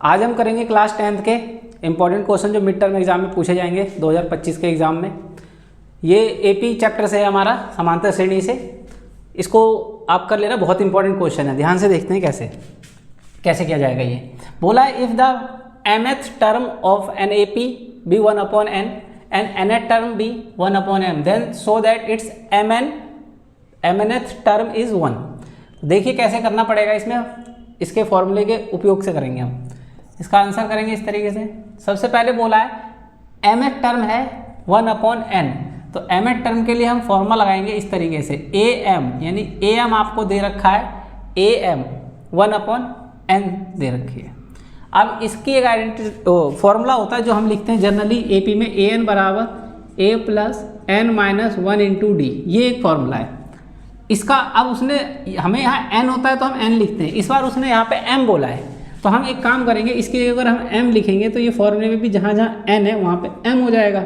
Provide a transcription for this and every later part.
आज हम करेंगे क्लास 10th के इंपॉर्टेंट क्वेश्चन जो मिड टर्म एग्जाम में पूछे जाएंगे 2025 के एग्जाम में। ये एपी चैप्टर से है हमारा, समांतर श्रेणी से। इसको आप कर लेना, बहुत इंपॉर्टेंट क्वेश्चन है। ध्यान से देखते हैं कैसे किया जाएगा। ये बोला है, if the mth term of an AP be 1/n and nth term be 1/m then so that it's mnth term is 1। देखिए कैसे करना पड़ेगा इसमें, इसके फॉर्मूले के उपयोग से करेंगे हम। इसका आंसर करेंगे इस तरीके से। सबसे पहले बोला है mth टर्म है 1/n, तो mth टर्म के लिए हम फॉर्मूला लगाएंगे इस तरीके से, am यानी am आपको दे रखा है, am 1/n दे रखी है। अब इसकी एक आइडेंटिटी फॉर्मूला होता है जो हम लिखते हैं जनरली एपी में, an बराबर a plus n minus 1 into D. ये एक फॉर्मूला है इसका। अब उसने हमें यहाँ n होता है तो हम n लिखते हैं, इस बार उसने यहाँ पे m बोला है, तो हम एक काम करेंगे, इसकी जगह अगर हम m लिखेंगे तो ये फॉर्मूले में भी जहाँ जहाँ n है वहाँ पे m हो जाएगा।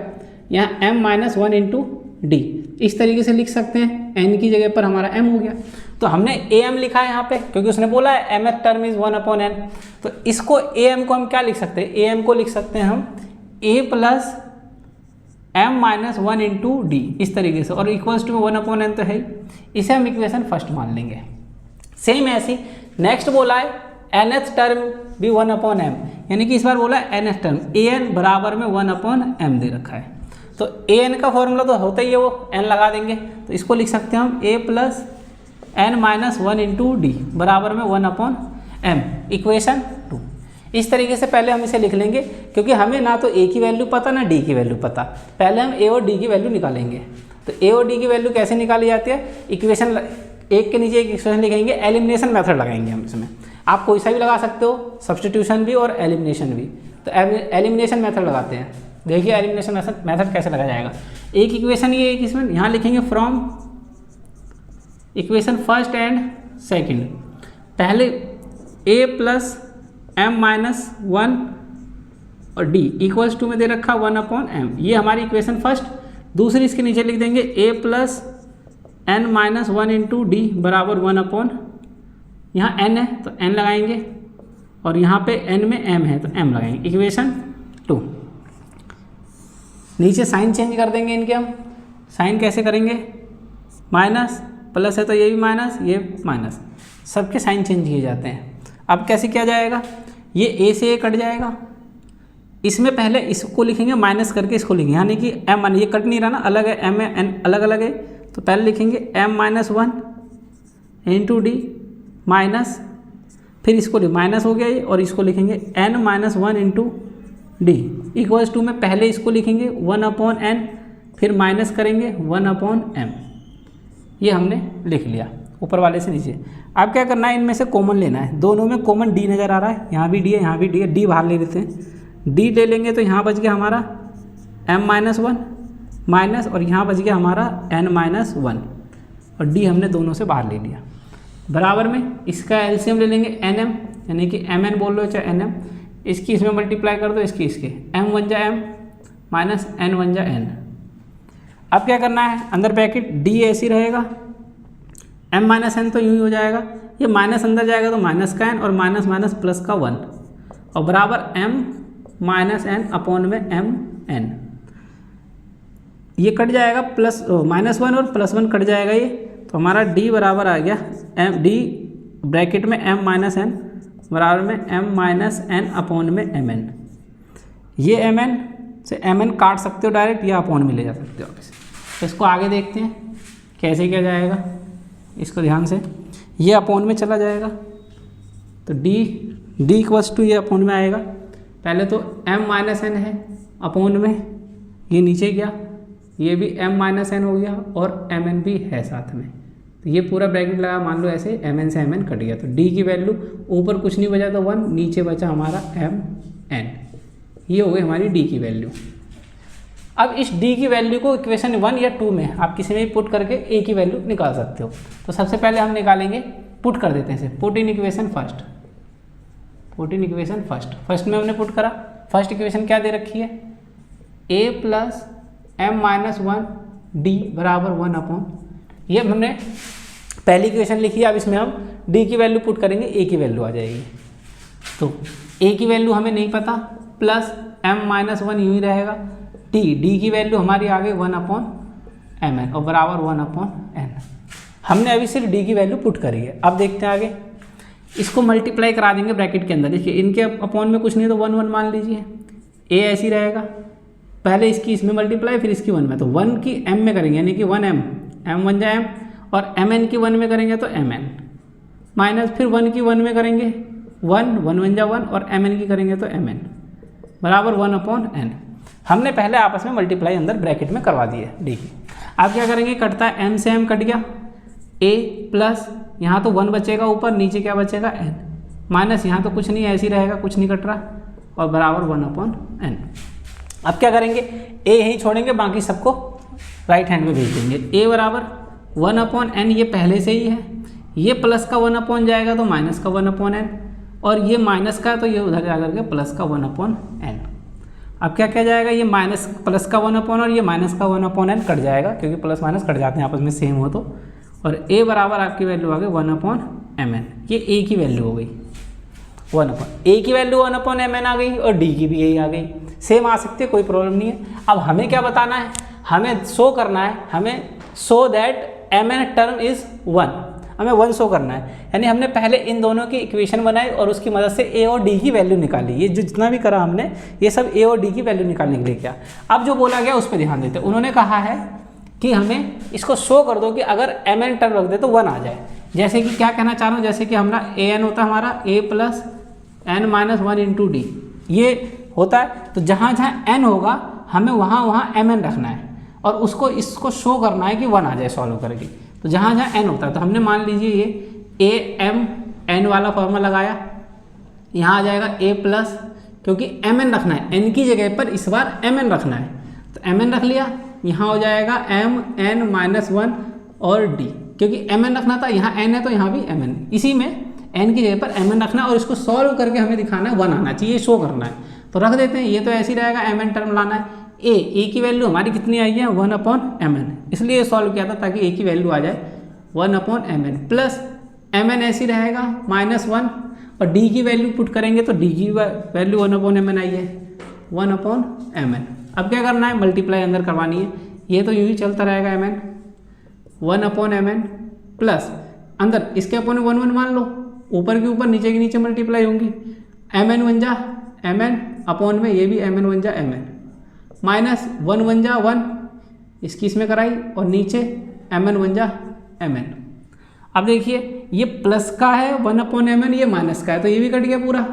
यहाँ m माइनस 1 इंटू डी इस तरीके से लिख सकते हैं, n की जगह पर हमारा m हो गया। तो हमने am लिखा है यहाँ पे क्योंकि उसने बोला है mth टर्म इज 1/n। तो इसको am को हम क्या लिख सकते हैं, am को लिख सकते हैं हम a plus m minus 1 into D इस तरीके से, और इक्वल्स टू 1/n तो है ही। इसे हम इक्वेशन फर्स्ट मान लेंगे। सेम ऐसी नेक्स्ट बोला है nth टर्म भी 1/m, यानी कि इस बार बोला है nth टर्म an बराबर में 1/m दे रखा है। तो an का फॉर्मूला तो होता ही है, वो n लगा देंगे, तो इसको लिख सकते हैं हम a plus n minus 1 into D बराबर में 1/m, इक्वेशन 2। इस तरीके से पहले हम इसे लिख लेंगे क्योंकि हमें ना तो a की वैल्यू पता ना d की वैल्यू पता। पहले हम a और d की वैल्यू निकालेंगे। तो a और d की वैल्यू कैसे निकाली जाती है, इक्वेशन एक के नीचे एक इक्वेशन लिखेंगे, एलिमिनेशन मेथड लगाएंगे हम इसमें। आप कोई सा भी लगा सकते हो, सब्स्टिट्यूशन भी और एलिमिनेशन भी। तो एलिमिनेशन मेथड लगाते हैं। देखिए एलिमिनेशन मेथड कैसे लगाया जाएगा। एक इक्वेशन ये एक इसमें यहाँ लिखेंगे from equation first and second. पहले a प्लस m माइनस 1 और d इक्वल्स टू में दे रखा 1/m, ये हमारी इक्वेशन फर्स्ट। दूसरी इसके नीचे लिख देंगे a plus n minus 1 into D बराबर 1/, यहाँ n है तो n लगाएंगे, और यहाँ पे n में m है तो m लगाएंगे, इक्वेशन 2। नीचे साइन चेंज कर देंगे इनके हम। साइन कैसे करेंगे, माइनस प्लस है तो ये भी माइनस, ये माइनस, सबके साइन चेंज किए जाते हैं। अब कैसे किया जाएगा, ये a से a कट जाएगा, इसमें पहले इसको लिखेंगे माइनस करके इसको लिखेंगे, यानी कि m ये कट नहीं रहा ना, अलग है, m है n अलग अलग है, तो पहले लिखेंगे m minus 1 into D minus, फिर इसको माइनस हो गया ये, और इसको लिखेंगे n minus 1 into D equals to में पहले इसको लिखेंगे 1/n, फिर माइनस करेंगे 1/m। ये हमने लिख लिया ऊपर वाले से नीचे। अब क्या करना है, इनमें से कॉमन लेना है। दोनों में कॉमन d नज़र आ रहा है, यहाँ भी d है यहाँ भी d है, d बाहर ले लेते हैं। d ले लेंगे तो यहाँ बच गया हमारा m माइनस 1 माइनस, और यहाँ बच गया हमारा n माइनस 1, और d हमने दोनों से बाहर ले लिया। बराबर में इसका एलसीएम ले लेंगे nm, यानी कि mn बोल लो चाहे nm, इसकी इसमें मल्टीप्लाई कर दो, इसकी इसके, m 1 जा m माइनस n 1 जा n। अब क्या करना है, अंदर ब्रैकेट d ऐसी रहेगा, m माइनस n तो यूँ ही हो जाएगा, ये माइनस अंदर जाएगा तो माइनस का n और माइनस माइनस प्लस का 1, और बराबर m माइनस n अपॉन में m n। ये कट जाएगा, प्लस माइनस 1 और प्लस 1 कट जाएगा ये, तो हमारा d बराबर आ गया m d ब्रैकेट में m माइनस n बराबर में m माइनस n अपॉन में mn। ये mn से mn काट सकते हो डायरेक्ट, या अपॉन में ले जा सकते हो। तो इसको आगे देखते हैं कैसे किया जाएगा, इसको ध्यान से। ये अपॉन में चला जाएगा तो d इक्वल्स टू ये अपॉन में आएगा। पहले तो m माइनस n है अपॉन में, ये नीचे गया, ये भी m माइनस n हो गया, और mn भी है साथ में, तो ये पूरा ब्रैकेट लगा, मान लो ऐसे mn से mn कट गया। तो d की वैल्यू ऊपर कुछ नहीं बचा तो 1, नीचे बचा हमारा mn। ये हो गई हमारी d की वैल्यू। अब इस d की वैल्यू को इक्वेशन 1 या 2 में आप किसी में भी पुट करके a की वैल्यू निकाल सकते हो। तो सबसे पहले हम निकालेंगे, पुट कर देते हैं इसे, put in equation first. Put in equation first में हमने पुट करा। फर्स्ट इक्वेशन क्या दे रखी है, a plus m minus 1 d बराबर 1/, ये हमने पहली इक्वेशन लिखी है। अब इसमें हम d की वैल्यू पुट करेंगे, a की वैल्यू आ जाएगी। तो ए की वैल्यू हमें नहीं पता, प्लस m माइनस 1 यूँ ही रहेगा। डी की वैल्यू हमारी आ गई 1/mn और बराबर 1/n। हमने अभी सिर्फ डी की वैल्यू पुट करी है। अब देखते हैं आगे, इसको मल्टीप्लाई करा देंगे ब्रैकेट के अंदर। देखिए इनके अपॉन में कुछ नहीं तो 1 1 मान लीजिए, ए ऐसी रहेगा, पहले इसकी इसमें मल्टीप्लाई फिर इसकी 1 में, तो 1 की m में करेंगे यानी कि 1m, m 1 जा m, और mn की 1 में करेंगे तो mn, माइनस फिर 1 की 1 में करेंगे 1 1 1 जा 1, और mn की करेंगे तो mn बराबर 1/n। हमने पहले आपस में मल्टीप्लाई अंदर ब्रैकेट में करवा दी है डी की। आप क्या करेंगे, कटता है m से m कट गया, a प्लस यहाँ तो 1 बचेगा ऊपर, नीचे क्या बचेगा n, माइनस यहाँ तो कुछ नहीं ऐसे ही रहेगा, कुछ नहीं कट रहा, और बराबर 1/n। अब क्या करेंगे, a यहीं छोड़ेंगे, बाकी सबको राइट हैंड में भेज देंगे। a बराबर 1/n, ये पहले से ही है, ये प्लस का 1/n जाएगा तो माइनस का 1/n, और ये माइनस का तो ये उधर जा करके प्लस का 1/n। अब क्या क्या जाएगा, ये माइनस प्लस का 1/n और ये माइनस का 1/n कट जाएगा, क्योंकि प्लस माइनस कट जाते हैं आपस में सेम हो तो, और a बराबर आपकी वैल्यू आ गई 1/mn। ये a की वैल्यू हो गई 1/a की वैल्यू 1/mn आ गई, और d की भी यही आ गई, सेम आ सकती है, कोई प्रॉब्लम नहीं है। अब हमें क्या बताना है, हमें शो करना है, हमें show that mn term is 1, हमें 1 शो करना है। यानी हमने पहले इन दोनों की इक्वेशन बनाई और उसकी मदद से a और d की वैल्यू निकाली। ये जो जितना भी करा हमने, ये सब a और d की वैल्यू निकालने के लिए किया। अब जो बोला गया उस पर ध्यान देते, उन्होंने कहा है कि हमें इसको शो कर दो कि अगर mn टर्म रख दे तो 1 आ जाए। जैसे कि क्या कहना चाह रहा हूँ, जैसे कि हमारा an होता है हमारा a plus n minus 1 into D, ये होता है। तो जहाँ जहाँ n होगा हमें वहाँ वहाँ mn रखना है, और उसको इसको शो करना है कि 1 आ जाए सॉल्व करके। तो जहाँ जहाँ n होता है, तो हमने मान लीजिए ये a m n वाला फॉर्मूला लगाया, यहाँ आ जाएगा a प्लस, क्योंकि mn रखना है, n की जगह पर इस बार mn रखना है, तो mn रख लिया। यहाँ हो जाएगा m n माइनस 1 और d, क्योंकि mn रखना था, यहाँ n है तो यहाँ भी mn, इसी में n की जगह पर mn रखना है, और इसको सॉल्व करके हमें दिखाना है 1 आना चाहिए, शो करना है। तो रख देते हैं, ये तो ऐसे ही रहेगा, mn टर्म लाना है। a की वैल्यू हमारी कितनी आई है 1/mn, इसलिए सॉल्व किया था ताकि a की वैल्यू आ जाए 1/mn, प्लस mn ऐसे ही रहेगा -1, और d की वैल्यू पुट करेंगे तो d की वैल्यू 1/mn आई है 1/mn। अब क्या करना है, मल्टीप्लाई अंदर करवानी है, ये तो यूँ ही चलता रहेगा mn 1/mn, प्लस अंदर इसके अपॉन 1 1 मान लो, ऊपर के ऊपर नीचे के नीचे मल्टीप्लाई होंगी, mn 1 जा mn, अपॉन में ये भी mn 1 जा mn, माइनस 1 1 जा 1, इसकी इसमें कराई, और नीचे mn 1 जा mn। अब देखिए ये प्लस का है 1/mn, ये माइनस का है, तो ये भी कट गया पूरा,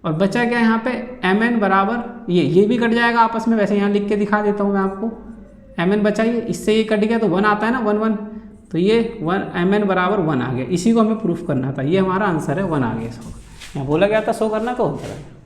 और बचा क्या यहाँ पे mn बराबर ये भी कट जाएगा आपस में। वैसे यहाँ लिख के दिखा देता हूँ मैं आपको, mn बचाइए, इससे ये कट गया तो 1 आता है ना, 1 1, तो ये 1 mn बराबर 1 आ गया। इसी को हमें प्रूफ करना था, ये हमारा आंसर है, 1 आ गया। इसको यहाँ बोला गया था शो करना, तो होता है।